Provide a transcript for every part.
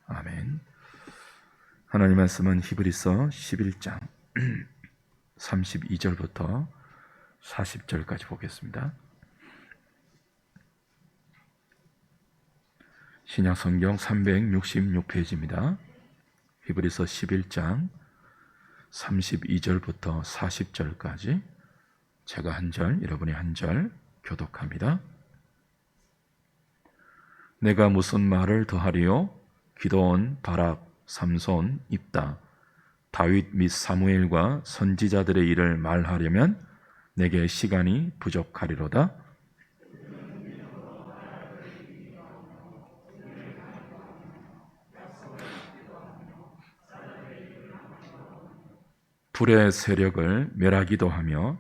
아멘. 하나님 말씀은 히브리서 11장 32절부터 40절까지 보겠습니다. 신약성경 366페이지입니다. 히브리서 11장 32절부터 40절까지 제가 한 절, 여러분이 한 절 교독합니다. 내가 무슨 말을 더하리요? 기드온, 바락, 삼손, 입다, 다윗 및 사무엘과 선지자들의 일을 말하려면 내게 시간이 부족하리로다. 불의 세력을 멸하기도 하며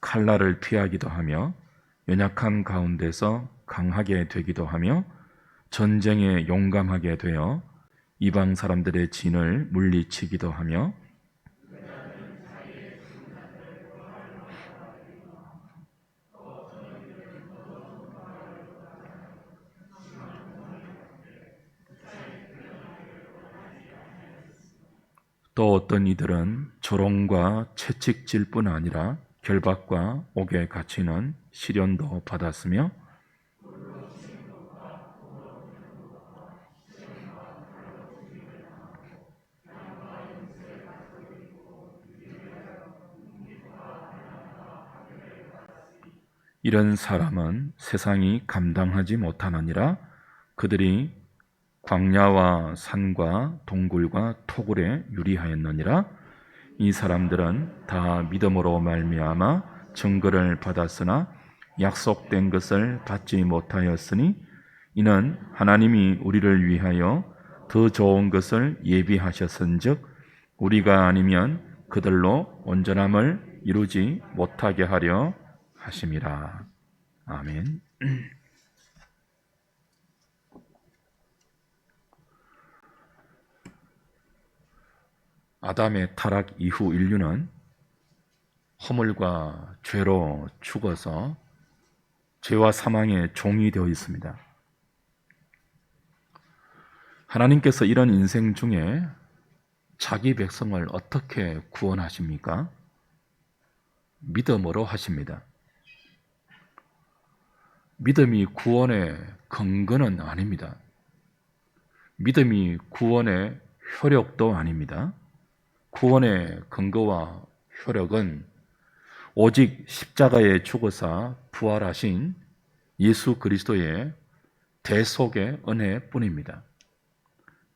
칼날을 피하기도 하며 연약한 가운데서 강하게 되기도 하며 전쟁에 용감하게 되어 이방 사람들의 진을 물리치기도 하며 또 어떤 이들은 조롱과 채찍질 뿐 아니라 결박과 옥에 갇히는 시련도 받았으며 이런 사람은 세상이 감당하지 못하느니라. 그들이 광야와 산과 동굴과 토굴에 유리하였느니라. 이 사람들은 다 믿음으로 말미암아 증거를 받았으나 약속된 것을 받지 못하였으니 이는 하나님이 우리를 위하여 더 좋은 것을 예비하셨은즉 우리가 아니면 그들로 온전함을 이루지 못하게 하려 하심이라. 아멘. 아담의 타락 이후 인류는 허물과 죄로 죽어서 죄와 사망의 종이 되어 있습니다. 하나님께서 이런 인생 중에 자기 백성을 어떻게 구원하십니까? 믿음으로 하십니다. 믿음이 구원의 근거는 아닙니다. 믿음이 구원의 효력도 아닙니다. 구원의 근거와 효력은 오직 십자가에 죽어서 부활하신 예수 그리스도의 대속의 은혜뿐입니다.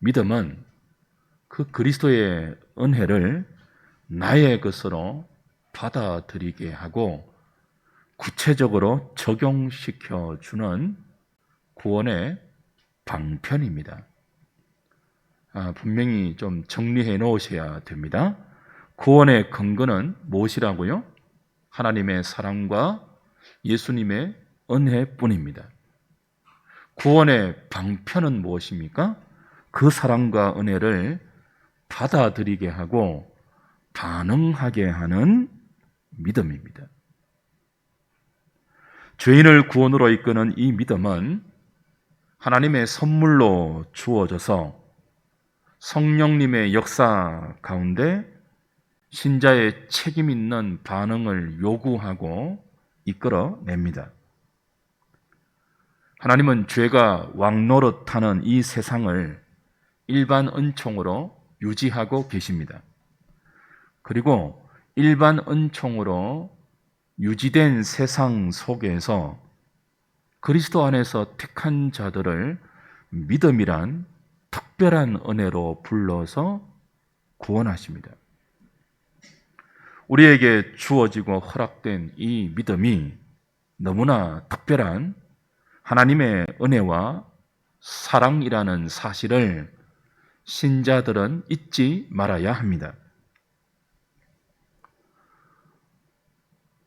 믿음은 그 그리스도의 은혜를 나의 것으로 받아들이게 하고 구체적으로 적용시켜 주는 구원의 방편입니다. 분명히 좀 정리해 놓으셔야 됩니다. 구원의 근거는 무엇이라고요? 하나님의 사랑과 예수님의 은혜뿐입니다. 구원의 방편은 무엇입니까? 그 사랑과 은혜를 받아들이게 하고 반응하게 하는 믿음입니다. 죄인을 구원으로 이끄는 이 믿음은 하나님의 선물로 주어져서 성령님의 역사 가운데 신자의 책임 있는 반응을 요구하고 이끌어냅니다. 하나님은 죄가 왕노릇하는 이 세상을 일반 은총으로 유지하고 계십니다. 그리고 일반 은총으로 유지된 세상 속에서 그리스도 안에서 택한 자들을 믿음이란 특별한 은혜로 불러서 구원하십니다. 우리에게 주어지고 허락된 이 믿음이 너무나 특별한 하나님의 은혜와 사랑이라는 사실을 신자들은 잊지 말아야 합니다.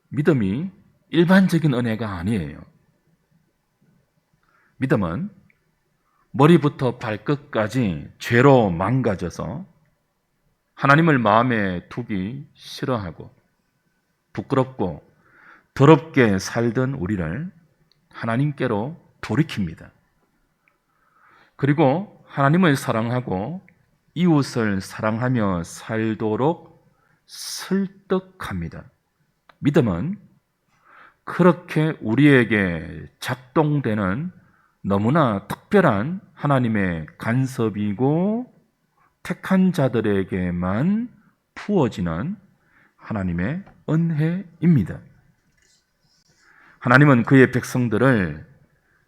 믿음이 일반적인 은혜가 아니에요. 믿음은 머리부터 발끝까지 죄로 망가져서 하나님을 마음에 두기 싫어하고 부끄럽고 더럽게 살던 우리를 하나님께로 돌이킵니다. 그리고 하나님을 사랑하고 이웃을 사랑하며 살도록 설득합니다. 믿음은 그렇게 우리에게 작동되는 너무나 특별한 하나님의 간섭이고 택한 자들에게만 부어지는 하나님의 은혜입니다. 하나님은 그의 백성들을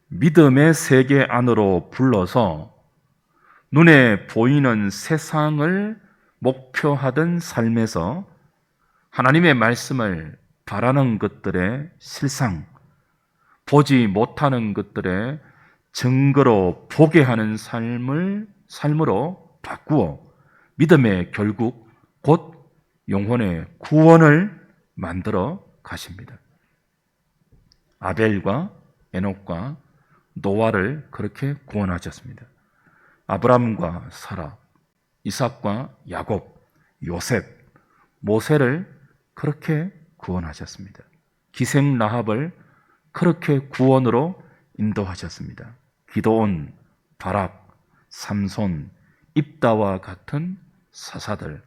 믿음의 세계 안으로 불러서 눈에 보이는 세상을 목표하던 삶에서 하나님의 말씀을 바라는 것들의 실상, 보지 못하는 것들의 증거로 보게 하는 삶으로 바꾸어 믿음의 결국 곧 영혼의 구원을 만들어 가십니다. 아벨과 에녹과 노아를 그렇게 구원하셨습니다. 아브람과 사라, 이삭과 야곱, 요셉, 모세를 그렇게 구원하셨습니다. 기생 라합을 그렇게 구원으로 인도하셨습니다. 기드온, 바락, 삼손, 입다와 같은 사사들,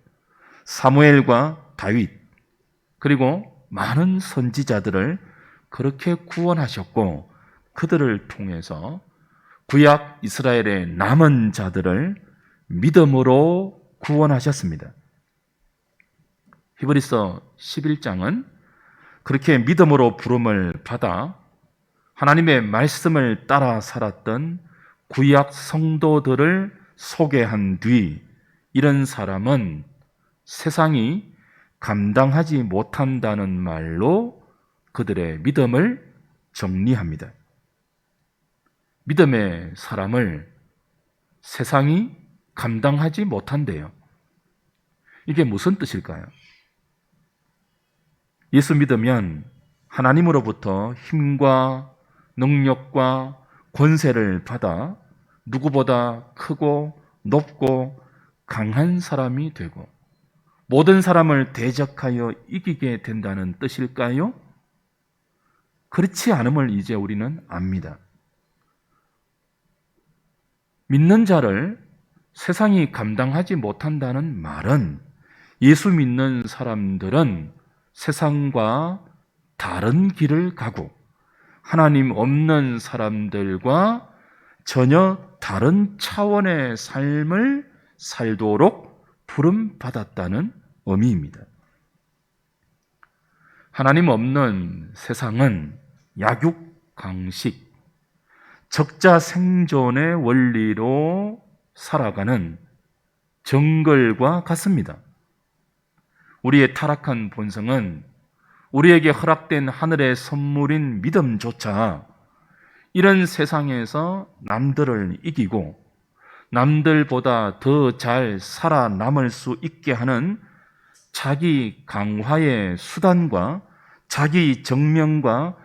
사무엘과 다윗, 그리고 많은 선지자들을 그렇게 구원하셨고 그들을 통해서 구약 이스라엘의 남은 자들을 믿음으로 구원하셨습니다. 히브리서 11장은 그렇게 믿음으로 부름을 받아 하나님의 말씀을 따라 살았던 구약 성도들을 소개한 뒤 이런 사람은 세상이 감당하지 못한다는 말로 그들의 믿음을 정리합니다. 믿음의 사람을 세상이 감당하지 못한대요. 이게 무슨 뜻일까요? 예수 믿으면 하나님으로부터 힘과 능력과 권세를 받아 누구보다 크고 높고 강한 사람이 되고 모든 사람을 대적하여 이기게 된다는 뜻일까요? 그렇지 않음을 이제 우리는 압니다. 믿는 자를 세상이 감당하지 못한다는 말은 예수 믿는 사람들은 세상과 다른 길을 가고 하나님 없는 사람들과 전혀 다른 차원의 삶을 살도록 부름받았다는 의미입니다. 하나님 없는 세상은 약육강식, 적자 생존의 원리로 살아가는 정글과 같습니다. 우리의 타락한 본성은 우리에게 허락된 하늘의 선물인 믿음조차 이런 세상에서 남들을 이기고 남들보다 더 잘 살아남을 수 있게 하는 자기 강화의 수단과 자기 정명과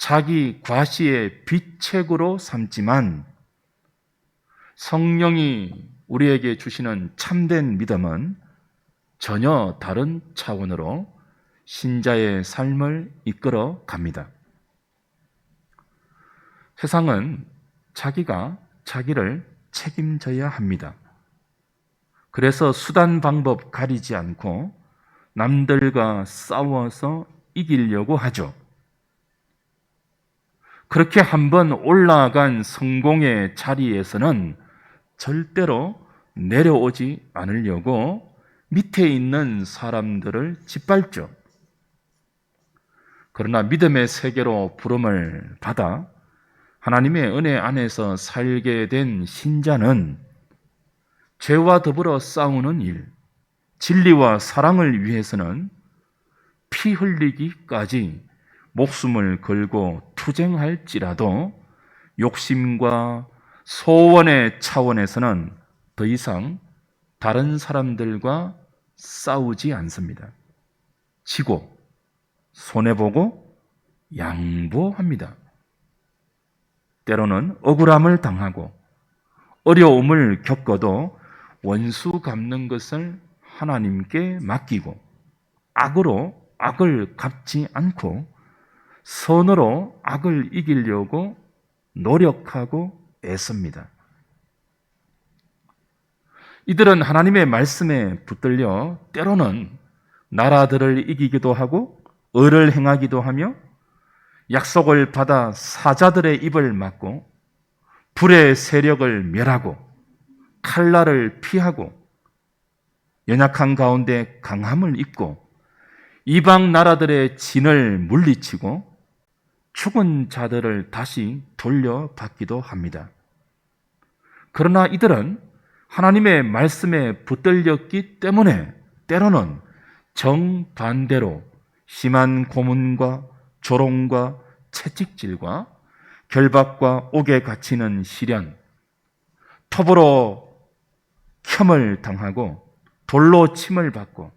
자기 과시의 비책으로 삼지만 성령이 우리에게 주시는 참된 믿음은 전혀 다른 차원으로 신자의 삶을 이끌어 갑니다. 세상은 자기가 자기를 책임져야 합니다. 그래서 수단 방법 가리지 않고 남들과 싸워서 이기려고 하죠. 그렇게 한번 올라간 성공의 자리에서는 절대로 내려오지 않으려고 밑에 있는 사람들을 짓밟죠. 그러나 믿음의 세계로 부름을 받아 하나님의 은혜 안에서 살게 된 신자는 죄와 더불어 싸우는 일, 진리와 사랑을 위해서는 피 흘리기까지 목숨을 걸고 투쟁할지라도 욕심과 소원의 차원에서는 더 이상 다른 사람들과 싸우지 않습니다. 지고 손해보고 양보합니다. 때로는 억울함을 당하고 어려움을 겪어도 원수 갚는 것을 하나님께 맡기고 악으로 악을 갚지 않고 선으로 악을 이기려고 노력하고 애씁니다. 이들은 하나님의 말씀에 붙들려 때로는 나라들을 이기기도 하고 의를 행하기도 하며 약속을 받아 사자들의 입을 막고 불의 세력을 멸하고 칼날을 피하고 연약한 가운데 강함을 입고 이방 나라들의 진을 물리치고 죽은 자들을 다시 돌려받기도 합니다. 그러나 이들은 하나님의 말씀에 붙들렸기 때문에 때로는 정반대로 심한 고문과 조롱과 채찍질과 결박과 옥에 갇히는 시련, 톱으로 켬을 당하고 돌로 침을 받고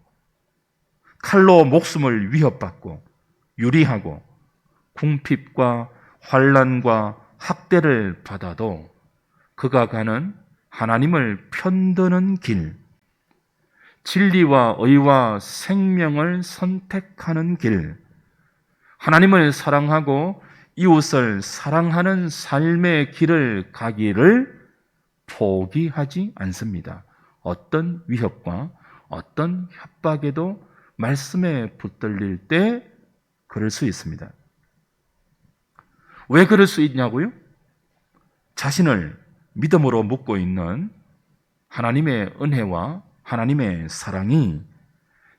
칼로 목숨을 위협받고 유리하고 궁핍과 환난과 학대를 받아도 그가 가는 하나님을 편드는 길, 진리와 의와 생명을 선택하는 길, 하나님을 사랑하고 이웃을 사랑하는 삶의 길을 가기를 포기하지 않습니다. 어떤 위협과 어떤 협박에도 말씀에 붙들릴 때 그럴 수 있습니다. 왜 그럴 수 있냐고요? 자신을 믿음으로 묻고 있는 하나님의 은혜와 하나님의 사랑이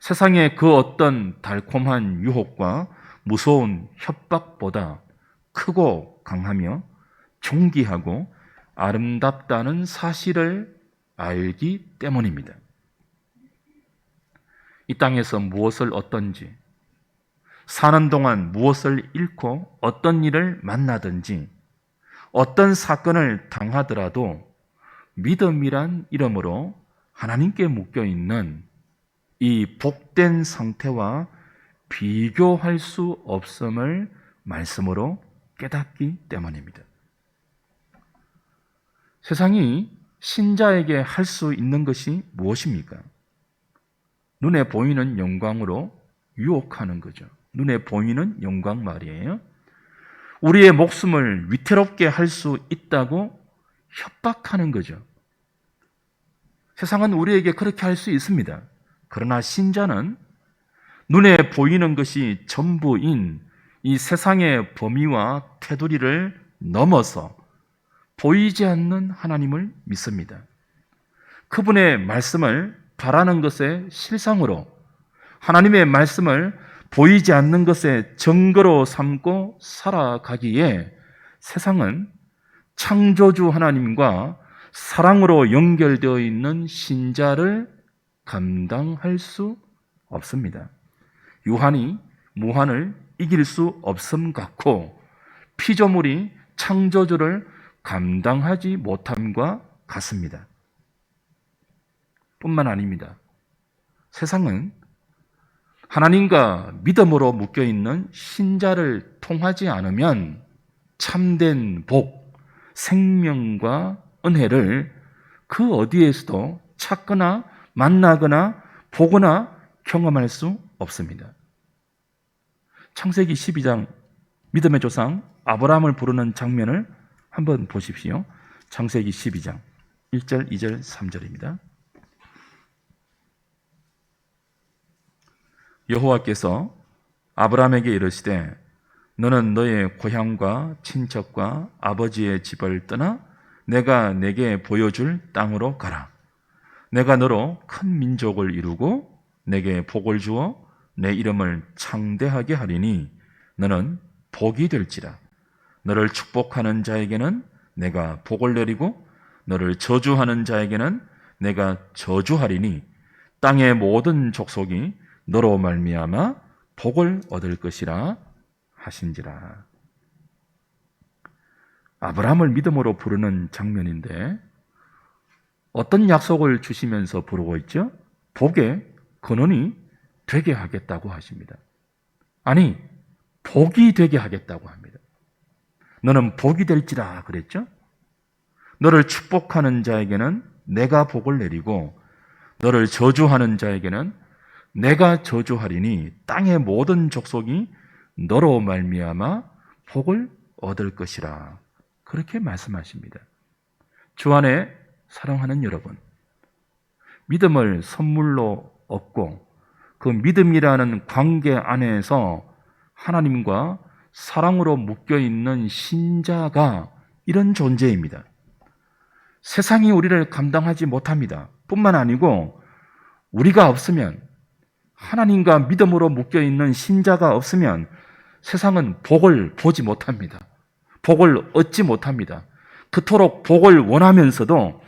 세상의 그 어떤 달콤한 유혹과 무서운 협박보다 크고 강하며 존귀하고 아름답다는 사실을 알기 때문입니다. 이 땅에서 무엇을 얻든지, 사는 동안 무엇을 잃고 어떤 일을 만나든지, 어떤 사건을 당하더라도 믿음이란 이름으로 하나님께 묶여있는 이 복된 상태와 비교할 수 없음을 말씀으로 깨닫기 때문입니다. 세상이 신자에게 할 수 있는 것이 무엇입니까? 눈에 보이는 영광으로 유혹하는 거죠. 눈에 보이는 영광 말이에요. 우리의 목숨을 위태롭게 할 수 있다고 협박하는 거죠. 세상은 우리에게 그렇게 할 수 있습니다. 그러나 신자는 눈에 보이는 것이 전부인 이 세상의 범위와 테두리를 넘어서 보이지 않는 하나님을 믿습니다. 그분의 말씀을 바라는 것의 실상으로 하나님의 말씀을 보이지 않는 것의 증거로 삼고 살아가기에 세상은 창조주 하나님과 사랑으로 연결되어 있는 신자를 감당할 수 없습니다. 유한이 무한을 이길 수 없음 같고 피조물이 창조주를 감당하지 못함과 같습니다. 뿐만 아닙니다. 세상은 하나님과 믿음으로 묶여있는 신자를 통하지 않으면 참된 복, 생명과 은혜를 그 어디에서도 찾거나 만나거나 보거나 경험할 수 없습니다. 창세기 12장 믿음의 조상 아브라함을 부르는 장면을 한번 보십시오. 창세기 12장 1절, 2절, 3절입니다. 여호와께서 아브라함에게 이르시되 너는 너의 고향과 친척과 아버지의 집을 떠나 내가 내게 보여줄 땅으로 가라. 내가 너로 큰 민족을 이루고 내게 복을 주어 내 이름을 창대하게 하리니 너는 복이 될지라. 너를 축복하는 자에게는 내가 복을 내리고 너를 저주하는 자에게는 내가 저주하리니 땅의 모든 족속이 너로 말미암아 복을 얻을 것이라 하신지라. 아브라함을 믿음으로 부르는 장면인데 어떤 약속을 주시면서 부르고 있죠? 복의 근원이 되게 하겠다고 하십니다. 아니, 복이 되게 하겠다고 합니다. 너는 복이 될지라 그랬죠? 너를 축복하는 자에게는 내가 복을 내리고 너를 저주하는 자에게는 내가 저주하리니 땅의 모든 족속이 너로 말미암아 복을 얻을 것이라. 그렇게 말씀하십니다. 주 안에 사랑하는 여러분, 믿음을 선물로 얻고 그 믿음이라는 관계 안에서 하나님과 사랑으로 묶여 있는 신자가 이런 존재입니다. 세상이 우리를 감당하지 못합니다. 뿐만 아니고 우리가 없으면, 하나님과 믿음으로 묶여 있는 신자가 없으면 세상은 복을 보지 못합니다. 복을 얻지 못합니다. 그토록 복을 원하면서도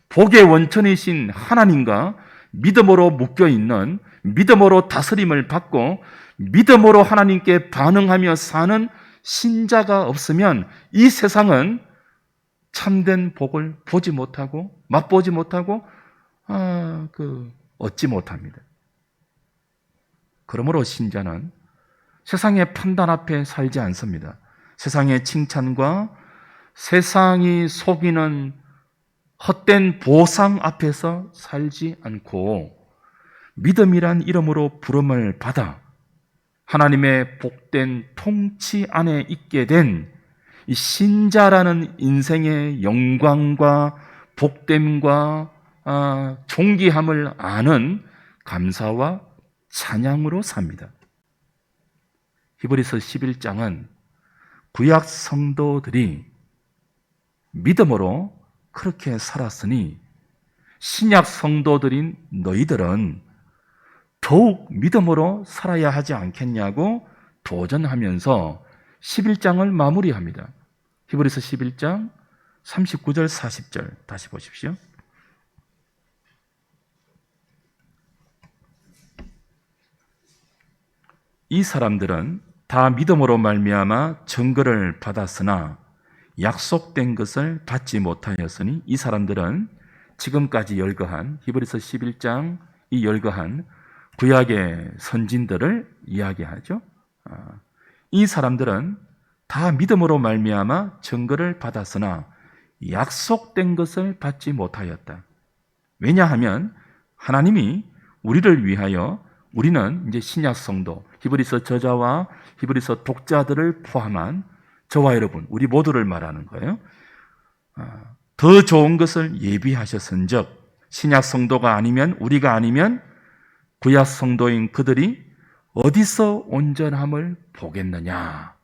복의 원천이신 하나님과 믿음으로 묶여 있는, 믿음으로 다스림을 받고 믿음으로 하나님께 반응하며 사는 신자가 없으면 이 세상은 참된 복을 보지 못하고 맛보지 못하고 얻지 못합니다. 그러므로 신자는 세상의 판단 앞에 살지 않습니다. 세상의 칭찬과 세상이 속이는 헛된 보상 앞에서 살지 않고 믿음이란 이름으로 부름을 받아 하나님의 복된 통치 안에 있게 된 이 신자라는 인생의 영광과 복됨과 존귀함을 아는 감사와 찬양으로 삽니다. 히브리서 11장은 구약 성도들이 믿음으로 그렇게 살았으니 신약 성도들인 너희들은 더욱 믿음으로 살아야 하지 않겠냐고 도전하면서 11장을 마무리합니다. 히브리서 11장 39절 40절 다시 보십시오. 이 사람들은 다 믿음으로 말미암아 증거를 받았으나 약속된 것을 받지 못하였으니, 이 사람들은 지금까지 열거한 히브리서 11장 이 열거한 구약의 선진들을 이야기하죠. 이 사람들은 다 믿음으로 말미암아 증거를 받았으나 약속된 것을 받지 못하였다. 왜냐하면 하나님이 우리를 위하여, 우리는 이제 신약 성도, 히브리서 저자와 히브리서 독자들을 포함한 저와 여러분, 우리 모두를 말하는 거예요. 더 좋은 것을 예비하셨은즉 신약 성도가 아니면, 우리가 아니면 구약 성도인 그들이 어디서 온전함을 보겠느냐.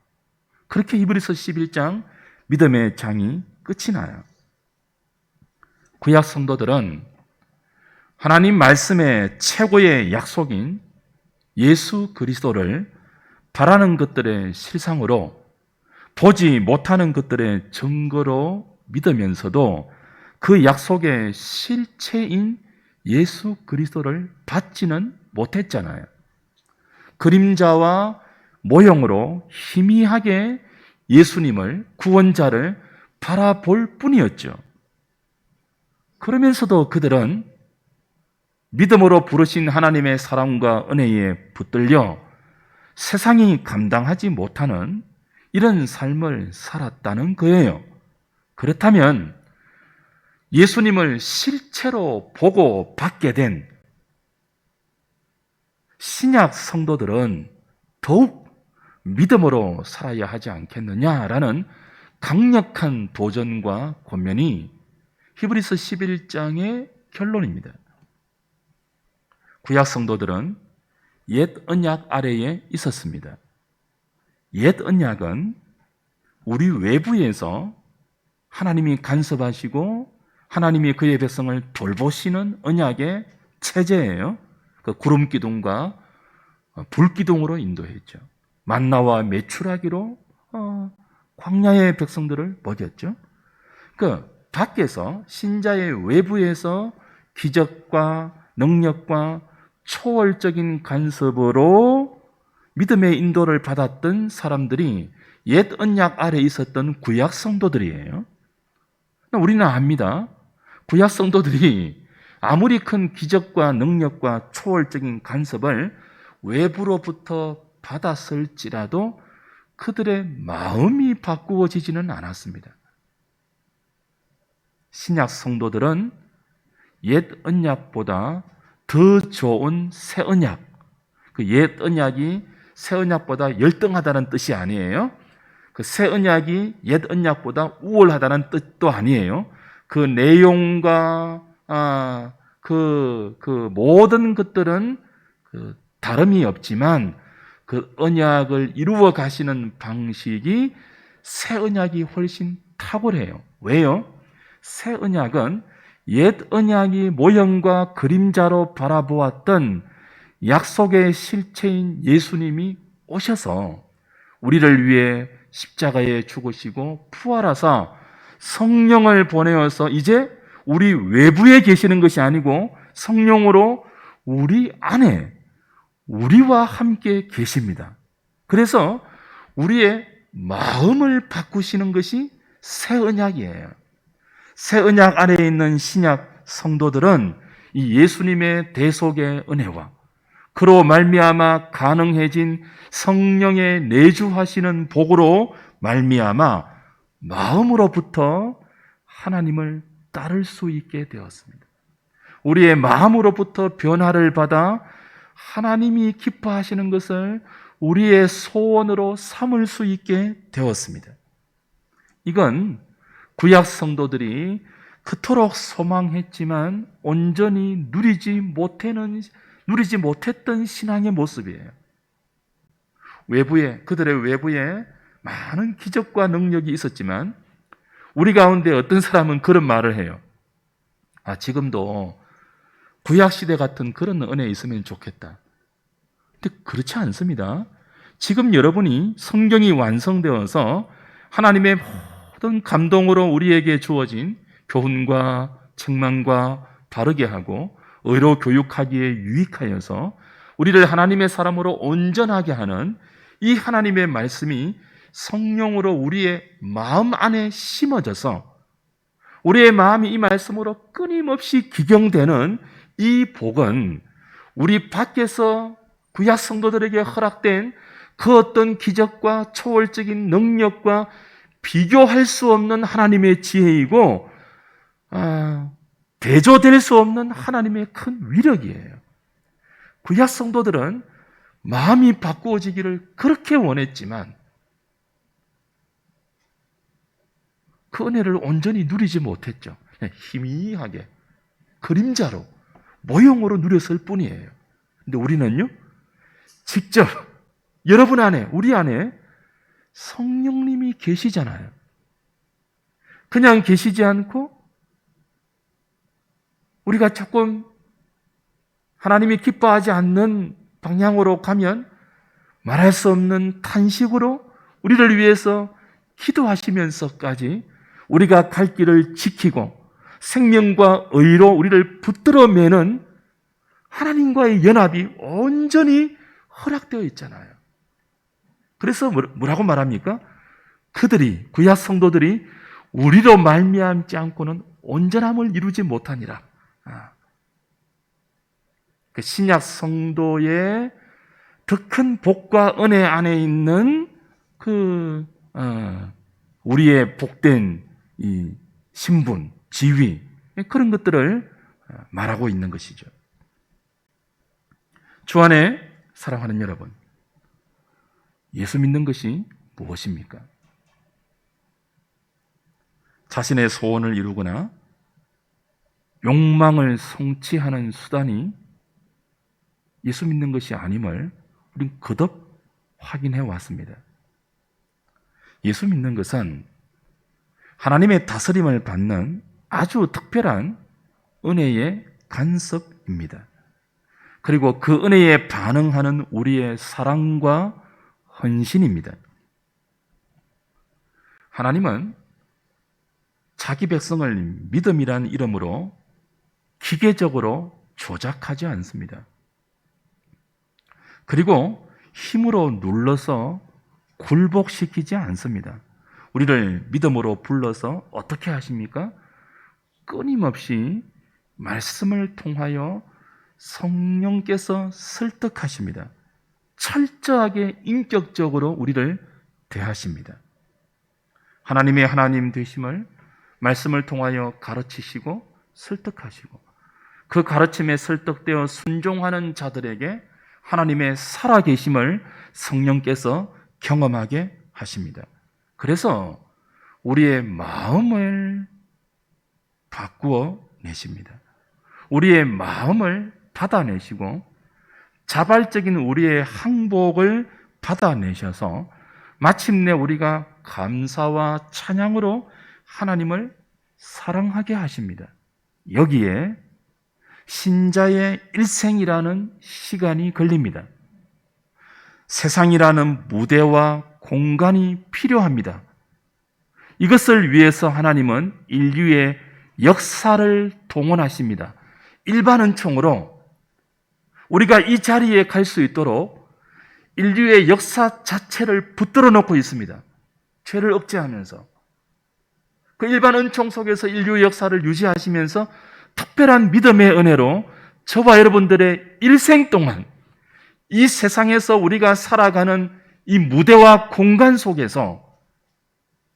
그렇게 히브리서 11장 믿음의 장이 끝이 나요. 구약 성도들은 하나님 말씀의 최고의 약속인 예수 그리스도를 바라는 것들의 실상으로, 보지 못하는 것들의 증거로 믿으면서도 그 약속의 실체인 예수 그리스도를 받지는 못했잖아요. 그림자와 모형으로 희미하게 예수님을, 구원자를 바라볼 뿐이었죠. 그러면서도 그들은 믿음으로 부르신 하나님의 사랑과 은혜에 붙들려 세상이 감당하지 못하는 이런 삶을 살았다는 거예요. 그렇다면 예수님을 실체로 보고 받게 된 신약 성도들은 더욱 믿음으로 살아야 하지 않겠느냐라는 강력한 도전과 권면이 히브리서 11장의 결론입니다. 구약 성도들은 옛 언약 아래에 있었습니다. 옛 언약은 우리 외부에서 하나님이 간섭하시고 하나님이 그의 백성을 돌보시는 언약의 체제예요. 그 구름 기둥과 불 기둥으로 인도했죠. 만나와 메추라기로 광야의 백성들을 먹였죠. 그 밖에서, 신자의 외부에서 기적과 능력과 초월적인 간섭으로 믿음의 인도를 받았던 사람들이 옛 언약 아래에 있었던 구약 성도들이에요. 우리는 압니다. 구약 성도들이 아무리 큰 기적과 능력과 초월적인 간섭을 외부로부터 받았을지라도 그들의 마음이 바꾸어지지는 않았습니다. 신약 성도들은 옛 언약보다 더 좋은 새 언약, 그 옛 언약이 새 언약보다 열등하다는 뜻이 아니에요. 그 새 언약이 옛 언약보다 우월하다는 뜻도 아니에요. 그 내용과 그 모든 것들은 다름이 없지만 그 언약을 이루어 가시는 방식이 새 언약이 훨씬 탁월해요. 왜요? 새 언약은 옛 언약이 모형과 그림자로 바라보았던 약속의 실체인 예수님이 오셔서 우리를 위해 십자가에 죽으시고 부활하사 성령을 보내어서 이제 우리 외부에 계시는 것이 아니고 성령으로 우리 안에 우리와 함께 계십니다. 그래서 우리의 마음을 바꾸시는 것이 새 언약이에요. 새 언약 안에 있는 신약 성도들은 이 예수님의 대속의 은혜와 그로 말미암아 가능해진 성령의 내주하시는 복으로 말미암아 마음으로부터 하나님을 따를 수 있게 되었습니다. 우리의 마음으로부터 변화를 받아 하나님이 기뻐하시는 것을 우리의 소원으로 삼을 수 있게 되었습니다. 이건 구약 성도들이 그토록 소망했지만 온전히 누리지 못했던 신앙의 모습이에요. 그들의 외부에 많은 기적과 능력이 있었지만 우리 가운데 어떤 사람은 그런 말을 해요. 지금도 구약시대 같은 그런 은혜 있으면 좋겠다. 근데 그렇지 않습니다. 지금 여러분이 성경이 완성되어서 하나님의 모든 감동으로 우리에게 주어진 교훈과 책망과 바르게 하고 의로 교육하기에 유익하여서 우리를 하나님의 사람으로 온전하게 하는 이 하나님의 말씀이 성령으로 우리의 마음 안에 심어져서 우리의 마음이 이 말씀으로 끊임없이 기경되는 이 복은 우리 밖에서 구약 성도들에게 허락된 그 어떤 기적과 초월적인 능력과 비교할 수 없는 하나님의 지혜이고 대조될 수 없는 하나님의 큰 위력이에요. 구약 성도들은 마음이 바꾸어지기를 그렇게 원했지만 그 은혜를 온전히 누리지 못했죠. 그냥 희미하게 그림자로 모형으로 누렸을 뿐이에요. 근데 우리는요, 직접 여러분 안에, 우리 안에 성령님이 계시잖아요. 그냥 계시지 않고 우리가 조금 하나님이 기뻐하지 않는 방향으로 가면 말할 수 없는 탄식으로 우리를 위해서 기도하시면서까지 우리가 갈 길을 지키고 생명과 의로 우리를 붙들어 매는 하나님과의 연합이 온전히 허락되어 있잖아요. 그래서 뭐라고 말합니까? 구약 성도들이 우리로 말미암지 않고는 온전함을 이루지 못하니라. 그 신약 성도의 더 큰 복과 은혜 안에 있는 우리의 복된 이 신분, 지위, 그런 것들을 말하고 있는 것이죠. 주 안에 사랑하는 여러분, 예수 믿는 것이 무엇입니까? 자신의 소원을 이루거나 욕망을 성취하는 수단이 예수 믿는 것이 아님을 우린 거듭 확인해 왔습니다. 예수 믿는 것은 하나님의 다스림을 받는 아주 특별한 은혜의 간섭입니다. 그리고 그 은혜에 반응하는 우리의 사랑과 헌신입니다. 하나님은 자기 백성을 믿음이란 이름으로 기계적으로 조작하지 않습니다. 그리고 힘으로 눌러서 굴복시키지 않습니다. 우리를 믿음으로 불러서 어떻게 하십니까? 끊임없이 말씀을 통하여 성령께서 설득하십니다. 철저하게 인격적으로 우리를 대하십니다. 하나님의 하나님 되심을 말씀을 통하여 가르치시고 설득하시고 그 가르침에 설득되어 순종하는 자들에게 하나님의 살아계심을 성령께서 경험하게 하십니다. 그래서 우리의 마음을 바꾸어 내십니다. 우리의 마음을 받아내시고 자발적인 우리의 항복을 받아내셔서 마침내 우리가 감사와 찬양으로 하나님을 사랑하게 하십니다. 여기에 신자의 일생이라는 시간이 걸립니다. 세상이라는 무대와 공간이 필요합니다. 이것을 위해서 하나님은 인류의 역사를 동원하십니다. 일반 은총으로 우리가 이 자리에 갈 수 있도록 인류의 역사 자체를 붙들어 놓고 있습니다. 죄를 억제하면서. 그 일반 은총 속에서 인류의 역사를 유지하시면서 특별한 믿음의 은혜로 저와 여러분들의 일생 동안 이 세상에서 우리가 살아가는 이 무대와 공간 속에서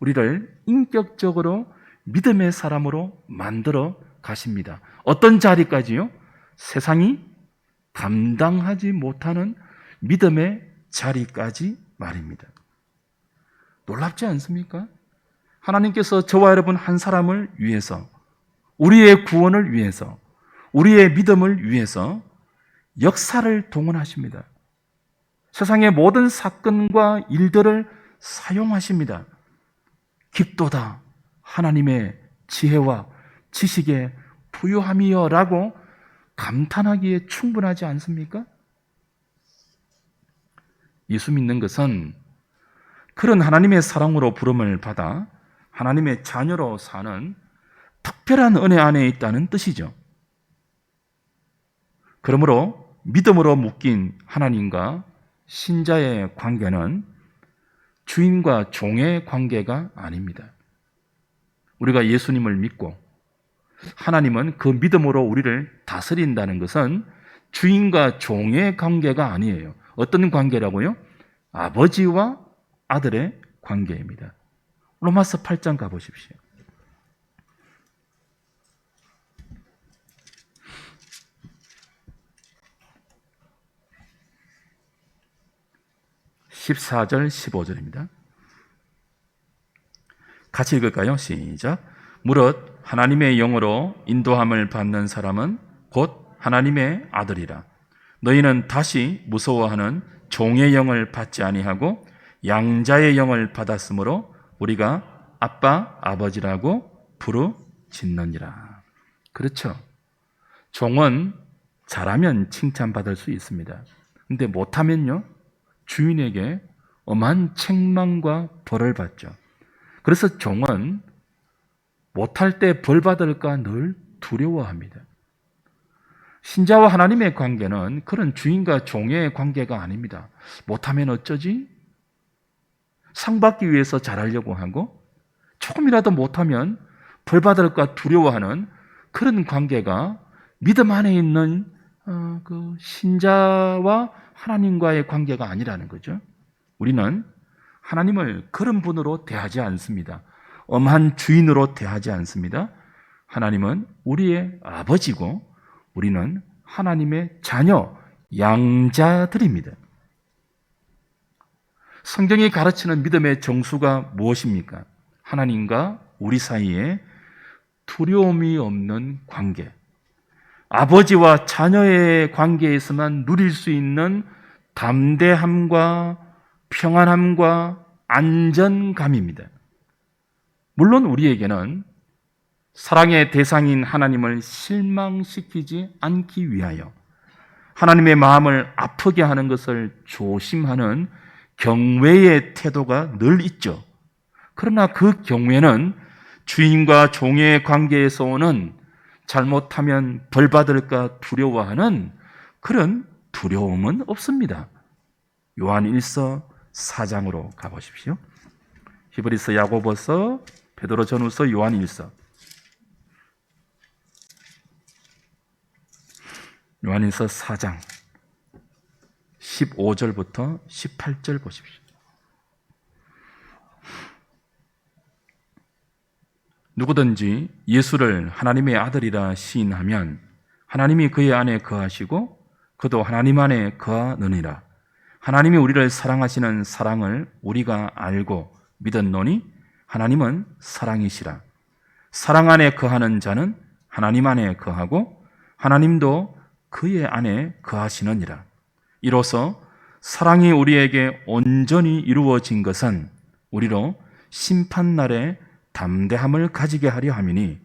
우리를 인격적으로 믿음의 사람으로 만들어 가십니다. 어떤 자리까지요? 세상이 감당하지 못하는 믿음의 자리까지 말입니다. 놀랍지 않습니까? 하나님께서 저와 여러분 한 사람을 위해서, 우리의 구원을 위해서, 우리의 믿음을 위해서 역사를 동원하십니다. 세상의 모든 사건과 일들을 사용하십니다. 깊도다 하나님의 지혜와 지식의 부유함이여 라고 감탄하기에 충분하지 않습니까? 예수 믿는 것은 그런 하나님의 사랑으로 부름을 받아 하나님의 자녀로 사는 특별한 은혜 안에 있다는 뜻이죠. 그러므로 믿음으로 묶인 하나님과 신자의 관계는 주인과 종의 관계가 아닙니다. 우리가 예수님을 믿고 하나님은 그 믿음으로 우리를 다스린다는 것은 주인과 종의 관계가 아니에요. 어떤 관계라고요? 아버지와 아들의 관계입니다. 로마서 8장 가보십시오. (14절) (15절입니다) 같이 읽을까요? 시작. 무릇 하나님의 영으로 인도함을 받는 사람은 곧 하나님의 아들이라. 너희는 다시 무서워하는 종의 영을 받지 아니하고 양자의 영을 받았으므로 우리가 아빠, 아버지라고 부르짖느니라. 그렇죠. 종은 잘하면 칭찬받을 수 있습니다. 근데 못하면요, 주인에게 엄한 책망과 벌을 받죠. 그래서 종은 못할 때 벌 받을까 늘 두려워합니다. 신자와 하나님의 관계는 그런 주인과 종의 관계가 아닙니다. 못하면 어쩌지? 상 받기 위해서 잘하려고 하고 조금이라도 못하면 벌 받을까 두려워하는 그런 관계가 믿음 안에 있는 그 신자와 하나님과의 관계가 아니라는 거죠. 우리는 하나님을 그런 분으로 대하지 않습니다. 엄한 주인으로 대하지 않습니다. 하나님은 우리의 아버지고 우리는 하나님의 자녀, 양자들입니다. 성경이 가르치는 믿음의 정수가 무엇입니까? 하나님과 우리 사이에 두려움이 없는 관계, 아버지와 자녀의 관계에서만 누릴 수 있는 담대함과 평안함과 안전감입니다. 물론 우리에게는 사랑의 대상인 하나님을 실망시키지 않기 위하여 하나님의 마음을 아프게 하는 것을 조심하는 경외의 태도가 늘 있죠. 그러나 그 경외는 주인과 종의 관계에서 오는 잘못하면 벌 받을까 두려워하는 그런 두려움은 없습니다. 요한 1서 4장으로 가보십시오. 히브리서, 야고보서, 베드로 전후서, 요한 1서. 요한일서 4장 15절부터 18절 보십시오. 누구든지 예수를 하나님의 아들이라 시인하면 하나님이 그의 안에 거하시고 그도 하나님 안에 거하느니라. 하나님이 우리를 사랑하시는 사랑을 우리가 알고 믿었노니 하나님은 사랑이시라. 사랑 안에 거하는 자는 하나님 안에 거하고 하나님도 그의 안에 거하시느니라. 이로써 사랑이 우리에게 온전히 이루어진 것은 우리로 심판날에 담대함을 가지게 하려 함이니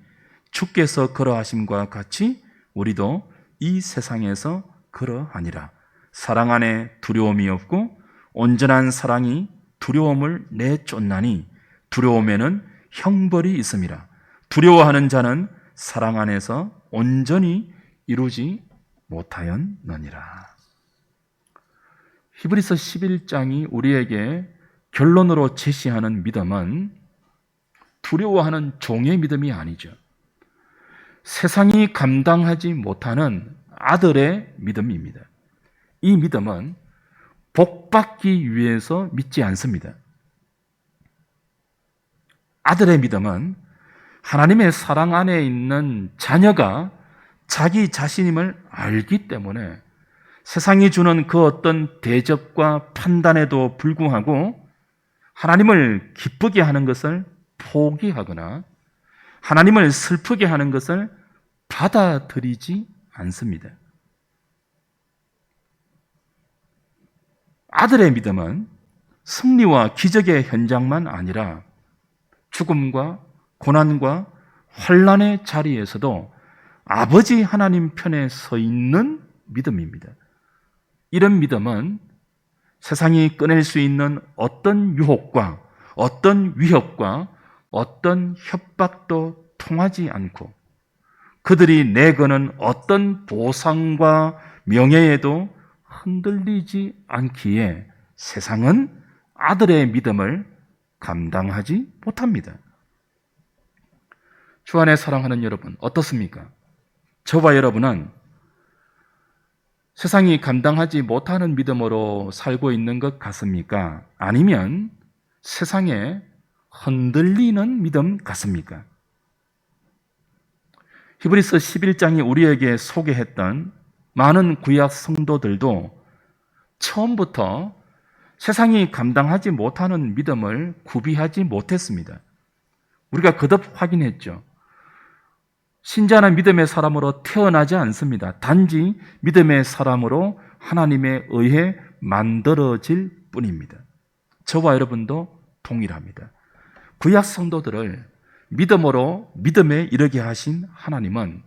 주께서 그러하심과 같이 우리도 이 세상에서 그러하니라. 사랑 안에 두려움이 없고 온전한 사랑이 두려움을 내쫓나니 두려움에는 형벌이 있음이라. 두려워하는 자는 사랑 안에서 온전히 이루지 못하였느니라. 히브리서 11장이 우리에게 결론으로 제시하는 믿음은 두려워하는 종의 믿음이 아니죠. 세상이 감당하지 못하는 아들의 믿음입니다. 이 믿음은 복받기 위해서 믿지 않습니다. 아들의 믿음은 하나님의 사랑 안에 있는 자녀가 자기 자신임을 알기 때문에 세상이 주는 그 어떤 대접과 판단에도 불구하고 하나님을 기쁘게 하는 것을 포기하거나 하나님을 슬프게 하는 것을 받아들이지 않습니다. 아들의 믿음은 승리와 기적의 현장만 아니라 죽음과 고난과 환난의 자리에서도 아버지 하나님 편에 서 있는 믿음입니다. 이런 믿음은 세상이 꺼낼 수 있는 어떤 유혹과 어떤 위협과 어떤 협박도 통하지 않고 그들이 내거는 어떤 보상과 명예에도 흔들리지 않기에 세상은 아들의 믿음을 감당하지 못합니다. 주 안에 사랑하는 여러분, 어떻습니까? 저와 여러분은 세상이 감당하지 못하는 믿음으로 살고 있는 것 같습니까? 아니면 세상에 흔들리는 믿음 같습니까? 히브리서 11장이 우리에게 소개했던 많은 구약 성도들도 처음부터 세상이 감당하지 못하는 믿음을 구비하지 못했습니다. 우리가 거듭 확인했죠. 신자는 믿음의 사람으로 태어나지 않습니다. 단지 믿음의 사람으로 하나님에 의해 만들어질 뿐입니다. 저와 여러분도 동일합니다. 구약 성도들을 믿음으로 믿음에 이르게 하신 하나님은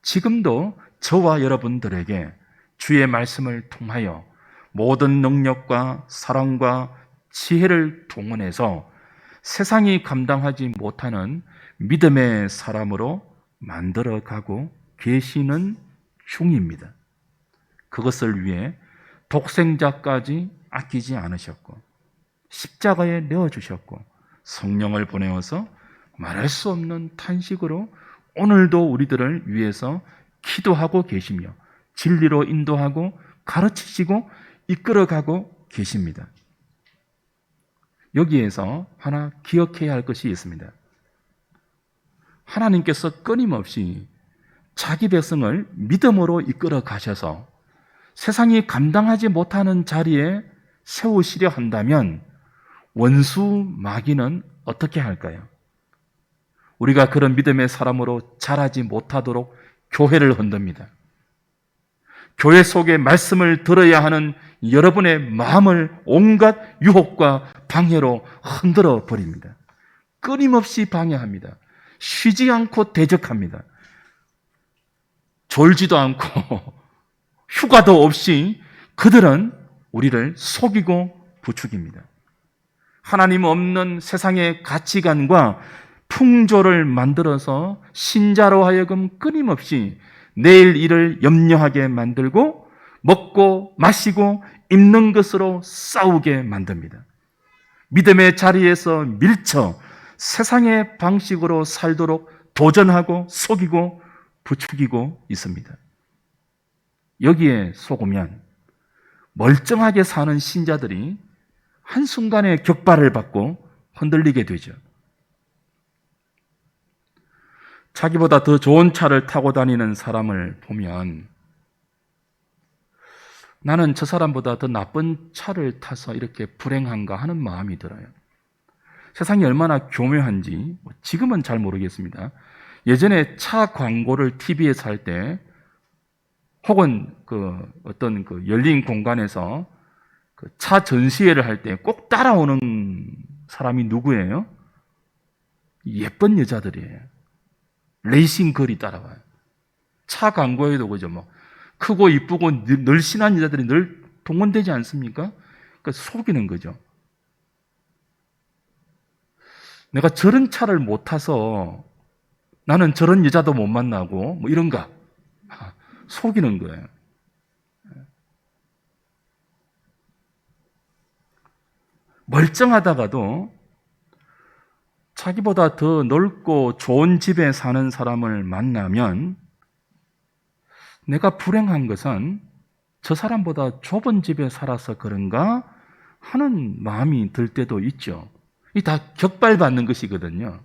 지금도 저와 여러분들에게 주의 말씀을 통하여 모든 능력과 사랑과 지혜를 동원해서 세상이 감당하지 못하는 믿음의 사람으로 만들어가고 계시는 중입니다. 그것을 위해 독생자까지 아끼지 않으셨고 십자가에 내어주셨고 성령을 보내어서 말할 수 없는 탄식으로 오늘도 우리들을 위해서 기도하고 계시며 진리로 인도하고 가르치시고 이끌어가고 계십니다. 여기에서 하나 기억해야 할 것이 있습니다. 하나님께서 끊임없이 자기 백성을 믿음으로 이끌어 가셔서 세상이 감당하지 못하는 자리에 세우시려 한다면 원수 마귀는 어떻게 할까요? 우리가 그런 믿음의 사람으로 자라지 못하도록 교회를 흔듭니다. 교회 속에 말씀을 들어야 하는 여러분의 마음을 온갖 유혹과 방해로 흔들어 버립니다. 끊임없이 방해합니다. 쉬지 않고 대적합니다. 졸지도 않고 휴가도 없이 그들은 우리를 속이고 부추깁니다. 하나님 없는 세상의 가치관과 풍조를 만들어서 신자로 하여금 끊임없이 내일 일을 염려하게 만들고 먹고 마시고 입는 것으로 싸우게 만듭니다. 믿음의 자리에서 밀쳐 세상의 방식으로 살도록 도전하고 속이고 부추기고 있습니다. 여기에 속으면 멀쩡하게 사는 신자들이 한순간에 격발을 받고 흔들리게 되죠. 자기보다 더 좋은 차를 타고 다니는 사람을 보면 나는 저 사람보다 더 나쁜 차를 타서 이렇게 불행한가 하는 마음이 들어요. 세상이 얼마나 교묘한지 지금은 잘 모르겠습니다. 예전에 차 광고를 TV에서 할 때 혹은 어떤 열린 공간에서 차 전시회를 할 때 꼭 따라오는 사람이 누구예요? 예쁜 여자들이에요. 레이싱 걸이 따라와요. 차 광고에도 그죠. 뭐 크고 이쁘고 늘씬한 여자들이 늘 동원되지 않습니까? 그러니까 속이는 거죠. 내가 저런 차를 못 타서 나는 저런 여자도 못 만나고 뭐 이런가? 속이는 거예요. 멀쩡하다가도 자기보다 더 넓고 좋은 집에 사는 사람을 만나면 내가 불행한 것은 저 사람보다 좁은 집에 살아서 그런가 하는 마음이 들 때도 있죠. 이 다 격발받는 것이거든요.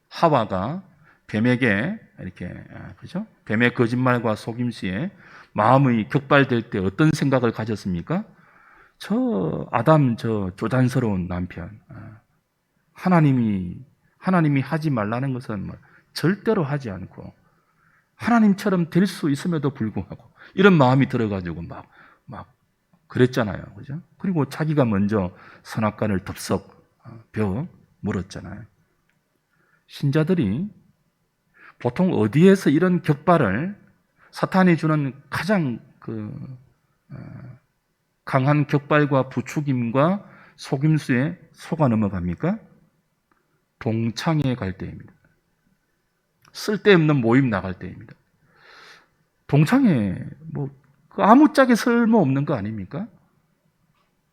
하와가 뱀에게 이렇게 그죠? 뱀의 거짓말과 속임수에 마음이 격발될 때 어떤 생각을 가졌습니까? 저 아담 저 조단스러운 남편. 하나님이 하지 말라는 것은 절대로 하지 않고 하나님처럼 될 수 있음에도 불구하고 이런 마음이 들어가지고 막 그랬잖아요. 그죠? 그리고 자기가 먼저 선악과를 덥석 베어 물었잖아요. 신자들이 보통 어디에서 이런 격발을 사탄이 주는 가장 강한 격발과 부추김과 속임수에 속아 넘어갑니까? 동창회 갈 때입니다. 쓸데없는 모임 나갈 때입니다. 동창회 아무짝에 쓸모없는 거 아닙니까?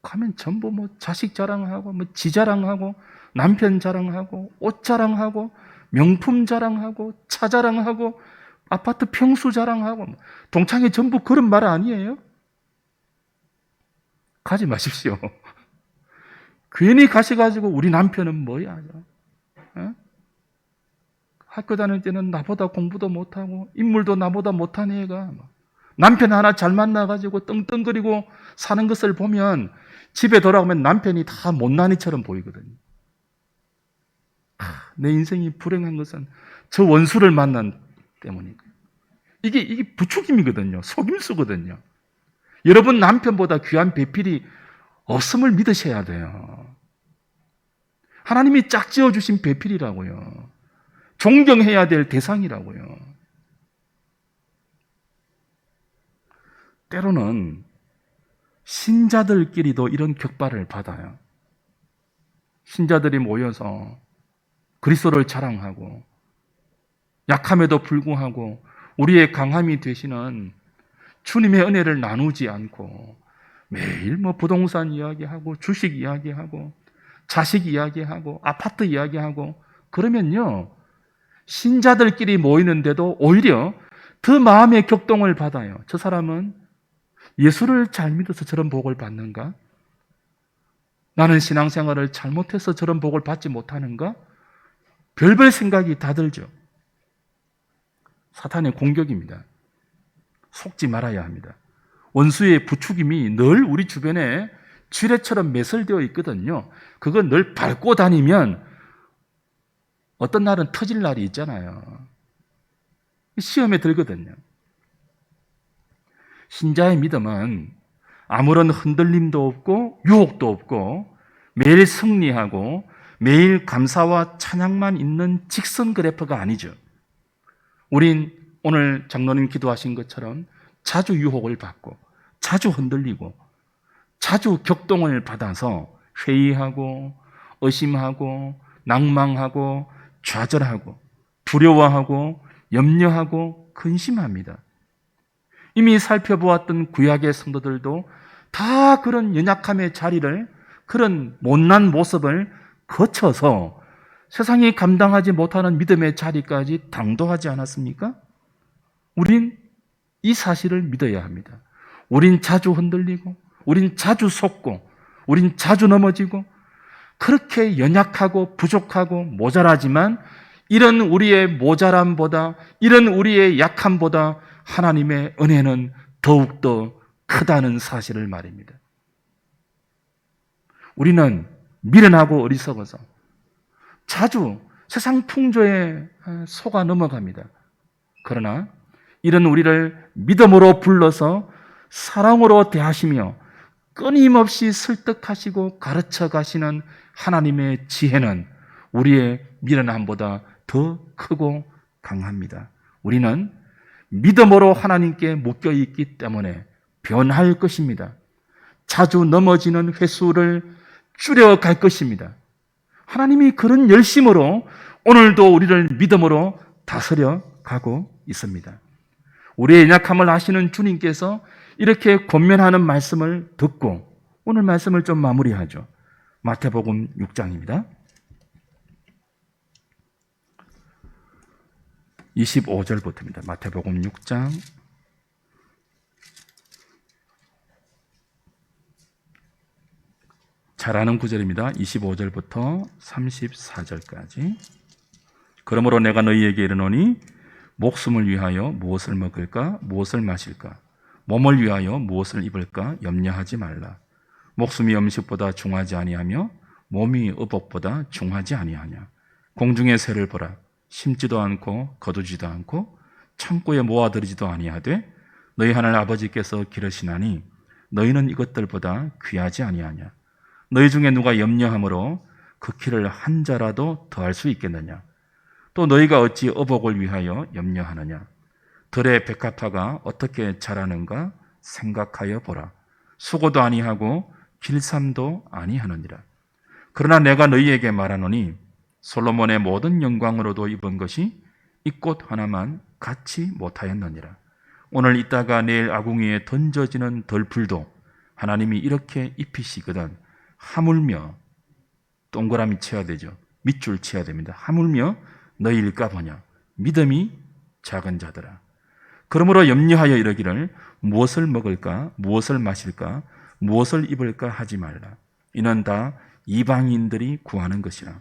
가면 전부 자식 자랑하고 지 자랑하고 남편 자랑하고 옷 자랑하고 명품 자랑하고 차 자랑하고 아파트 평수 자랑하고 동창회 전부 그런 말 아니에요? 가지 마십시오. 괜히 가셔가지고 우리 남편은 뭐야? 학교 다닐 때는 나보다 공부도 못하고 인물도 나보다 못한 애가 남편 하나 잘 만나가지고 떵떵거리고 사는 것을 보면 집에 돌아오면 남편이 다 못난이처럼 보이거든요. 내 인생이 불행한 것은 저 원수를 만난 때문이고 이게 부추김이거든요. 속임수거든요. 여러분 남편보다 귀한 배필이 없음을 믿으셔야 돼요. 하나님이 짝지어 주신 배필이라고요. 존경해야 될 대상이라고요. 때로는 신자들끼리도 이런 격발을 받아요. 신자들이 모여서 그리스도를 자랑하고 약함에도 불구하고 우리의 강함이 되시는 주님의 은혜를 나누지 않고 매일 부동산 이야기하고 주식 이야기하고 자식 이야기하고 아파트 이야기하고 그러면요 신자들끼리 모이는데도 오히려 더 마음의 격동을 받아요. 저 사람은 예수를 잘 믿어서 저런 복을 받는가? 나는 신앙생활을 잘못해서 저런 복을 받지 못하는가? 별별 생각이 다 들죠. 사탄의 공격입니다. 속지 말아야 합니다. 원수의 부추김이 늘 우리 주변에 쥐레처럼 매설되어 있거든요. 그건 늘 밟고 다니면 어떤 날은 터질 날이 있잖아요. 시험에 들거든요. 신자의 믿음은 아무런 흔들림도 없고 유혹도 없고 매일 승리하고 매일 감사와 찬양만 있는 직선 그래프가 아니죠. 우린 오늘 장로님 기도하신 것처럼 자주 유혹을 받고 자주 흔들리고 자주 격동을 받아서 회의하고 의심하고 낭망하고 좌절하고 두려워하고 염려하고 근심합니다. 이미 살펴보았던 구약의 성도들도 다 그런 연약함의 자리를 그런 못난 모습을 거쳐서 세상이 감당하지 못하는 믿음의 자리까지 당도하지 않았습니까? 우린 이 사실을 믿어야 합니다. 우린 자주 흔들리고 우린 자주 속고 우린 자주 넘어지고 그렇게 연약하고 부족하고 모자라지만 이런 우리의 모자람보다 이런 우리의 약함보다 하나님의 은혜는 더욱더 크다는 사실을 말입니다. 우리는 미련하고 어리석어서 자주 세상 풍조에 속아 넘어갑니다. 그러나 이런 우리를 믿음으로 불러서 사랑으로 대하시며 끊임없이 설득하시고 가르쳐 가시는 하나님의 지혜는 우리의 미련함보다 더 크고 강합니다. 우리는 믿음으로 하나님께 묶여 있기 때문에 변할 것입니다. 자주 넘어지는 횟수를 줄여갈 것입니다. 하나님이 그런 열심으로 오늘도 우리를 믿음으로 다스려 가고 있습니다. 우리의 연약함을 아시는 주님께서 이렇게 권면하는 말씀을 듣고 오늘 말씀을 좀 마무리하죠. 마태복음 6장입니다. 25절부터입니다. 마태복음 6장 '잘 아는 구절입니다. 25절부터 34절까지. 그러므로 내가 너희에게 이르노니 목숨을 위하여 무엇을 먹을까 무엇을 마실까 몸을 위하여 무엇을 입을까 염려하지 말라. 목숨이 음식보다 중하지 아니하며 몸이 의복보다 중하지 아니하냐. 공중의 새를 보라. 심지도 않고 거두지도 않고 창고에 모아들이지도 아니하되 너희 하늘 아버지께서 기르시나니 너희는 이것들보다 귀하지 아니하냐. 너희 중에 누가 염려함으로 그 키를 한 자라도 더할 수 있겠느냐. 또 너희가 어찌 의복을 위하여 염려하느냐. 들의 백합화가 어떻게 자라는가 생각하여 보라. 수고도 아니하고 길쌈도 아니하느니라. 그러나 내가 너희에게 말하노니 솔로몬의 모든 영광으로도 입은 것이 이 꽃 하나만 갖지 못하였느니라. 오늘 있다가 내일 아궁이에 던져지는 덜풀도 하나님이 이렇게 입히시거든 하물며 동그라미 쳐야 되죠. 밑줄 쳐야 됩니다. 하물며 너희일까 보냐. 믿음이 작은 자들아. 그러므로 염려하여 이르기를 무엇을 먹을까 무엇을 마실까 무엇을 입을까 하지 말라. 이는 다 이방인들이 구하는 것이라.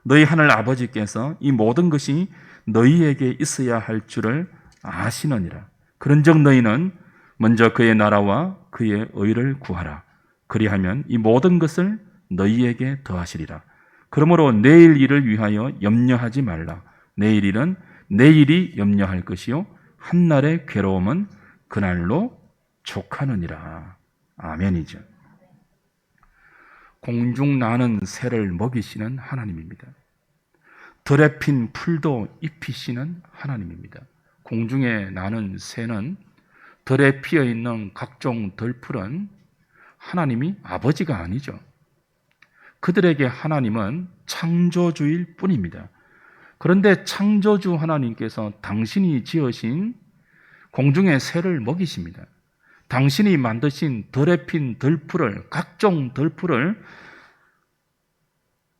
너희 하늘 아버지께서 이 모든 것이 너희에게 있어야 할 줄을 아시느니라. 그런즉 너희는 먼저 그의 나라와 그의 의를 구하라. 그리하면 이 모든 것을 너희에게 더하시리라. 그러므로 내일 일을 위하여 염려하지 말라. 내일 일은 내일이 염려할 것이요 한날의 괴로움은 그날로 족하느니라. 아멘이죠. 공중 나는 새를 먹이시는 하나님입니다. 들에 핀 풀도 입히시는 하나님입니다. 공중에 나는 새는 들에 피어 있는 각종 들풀은 하나님이 아버지가 아니죠. 그들에게 하나님은 창조주일 뿐입니다. 그런데 창조주 하나님께서 당신이 지으신 공중의 새를 먹이십니다. 당신이 만드신 들에 핀 들풀을 각종 들풀을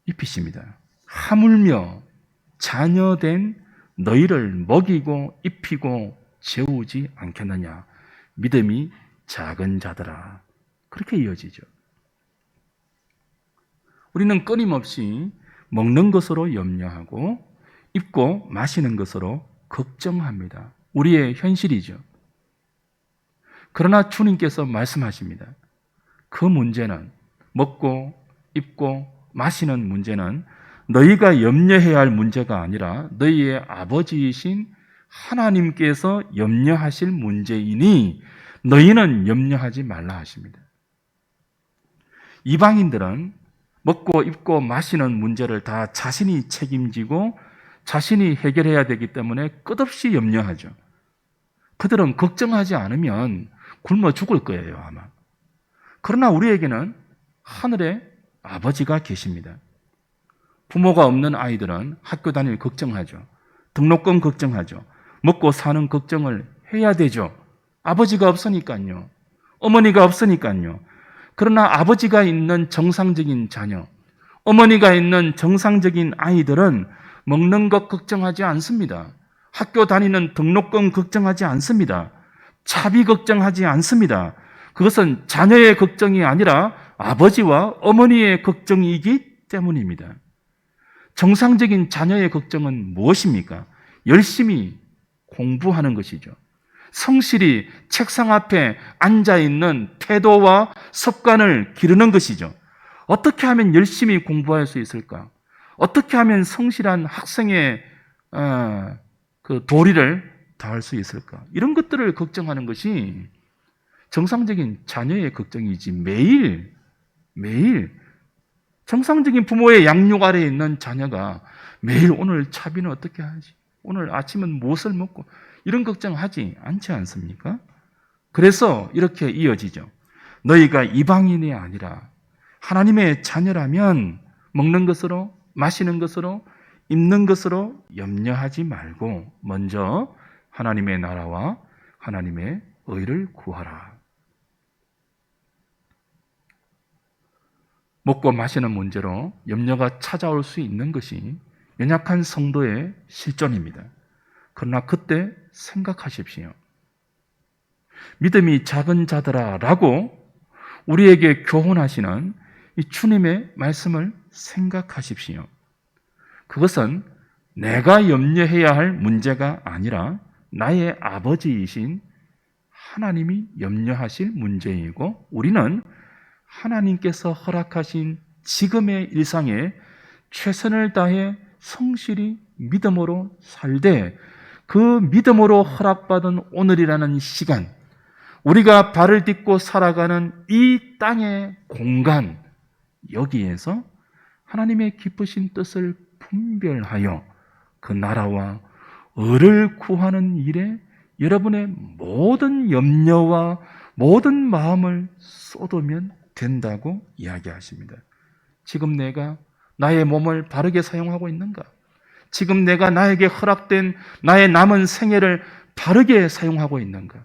입히십니다. 하물며 자녀된 너희를 먹이고 입히고 재우지 않겠느냐. 믿음이 작은 자들아. 그렇게 이어지죠. 우리는 끊임없이 먹는 것으로 염려하고 입고 마시는 것으로 걱정합니다. 우리의 현실이죠. 그러나 주님께서 말씀하십니다. 그 문제는 먹고 입고 마시는 문제는 너희가 염려해야 할 문제가 아니라 너희의 아버지이신 하나님께서 염려하실 문제이니 너희는 염려하지 말라 하십니다. 이방인들은 먹고 입고 마시는 문제를 다 자신이 책임지고 자신이 해결해야 되기 때문에 끝없이 염려하죠. 그들은 걱정하지 않으면 굶어 죽을 거예요, 아마. 그러나 우리에게는 하늘에 아버지가 계십니다. 부모가 없는 아이들은 학교 다닐 걱정하죠. 등록금 걱정하죠. 먹고 사는 걱정을 해야 되죠. 아버지가 없으니까요. 어머니가 없으니까요. 그러나 아버지가 있는 정상적인 자녀, 어머니가 있는 정상적인 아이들은 먹는 것 걱정하지 않습니다. 학교 다니는 등록금 걱정하지 않습니다. 차비 걱정하지 않습니다. 그것은 자녀의 걱정이 아니라 아버지와 어머니의 걱정이기 때문입니다. 정상적인 자녀의 걱정은 무엇입니까? 열심히 공부하는 것이죠. 성실히 책상 앞에 앉아있는 태도와 습관을 기르는 것이죠. 어떻게 하면 열심히 공부할 수 있을까? 어떻게 하면 성실한 학생의 그 도리를 다할 수 있을까? 이런 것들을 걱정하는 것이 정상적인 자녀의 걱정이지, 매일 정상적인 부모의 양육 아래에 있는 자녀가 매일 오늘 차비는 어떻게 하지? 오늘 아침은 무엇을 먹고? 이런 걱정하지 않지 않습니까? 그래서 이렇게 이어지죠. 너희가 이방인이 아니라 하나님의 자녀라면 먹는 것으로, 마시는 것으로, 입는 것으로 염려하지 말고 먼저 하나님의 나라와 하나님의 의를 구하라. 먹고 마시는 문제로 염려가 찾아올 수 있는 것이 연약한 성도의 실존입니다. 그러나 그때 생각하십시오. 믿음이 작은 자들아 라고 우리에게 교훈하시는 이 주님의 말씀을 생각하십시오. 그것은 내가 염려해야 할 문제가 아니라 나의 아버지이신 하나님이 염려하실 문제이고, 우리는 하나님께서 허락하신 지금의 일상에 최선을 다해 성실히 믿음으로 살되, 그 믿음으로 허락받은 오늘이라는 시간, 우리가 발을 딛고 살아가는 이 땅의 공간, 여기에서 하나님의 기쁘신 뜻을 분별하여 그 나라와 의를 구하는 일에 여러분의 모든 염려와 모든 마음을 쏟으면 된다고 이야기하십니다. 지금 내가 나의 몸을 바르게 사용하고 있는가? 지금 내가 나에게 허락된 나의 남은 생애를 바르게 사용하고 있는가?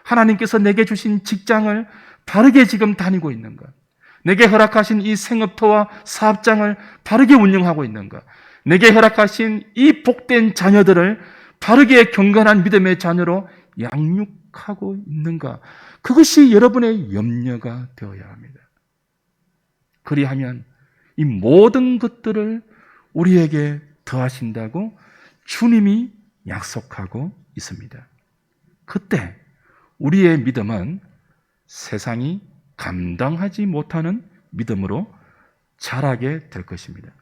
하나님께서 내게 주신 직장을 바르게 지금 다니고 있는가? 내게 허락하신 이 생업터와 사업장을 바르게 운영하고 있는가? 내게 허락하신 이 복된 자녀들을 바르게 경건한 믿음의 자녀로 양육하고 있는가? 그것이 여러분의 염려가 되어야 합니다. 그리하면 이 모든 것들을 우리에게 더하신다고 주님이 약속하고 있습니다. 그때 우리의 믿음은 세상이 감당하지 못하는 믿음으로 자라게 될 것입니다.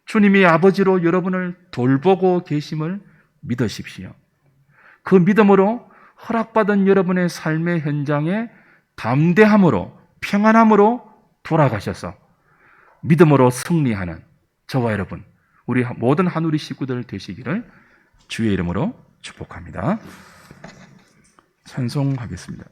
주님이 아버지로 여러분을 돌보고 계심을 믿으십시오. 그 믿음으로 허락받은 여러분의 삶의 현장에 담대함으로, 평안함으로 돌아가셔서 믿음으로 승리하는 저와 여러분, 우리 모든 한우리 식구들 되시기를 주의 이름으로 축복합니다. 찬송하겠습니다.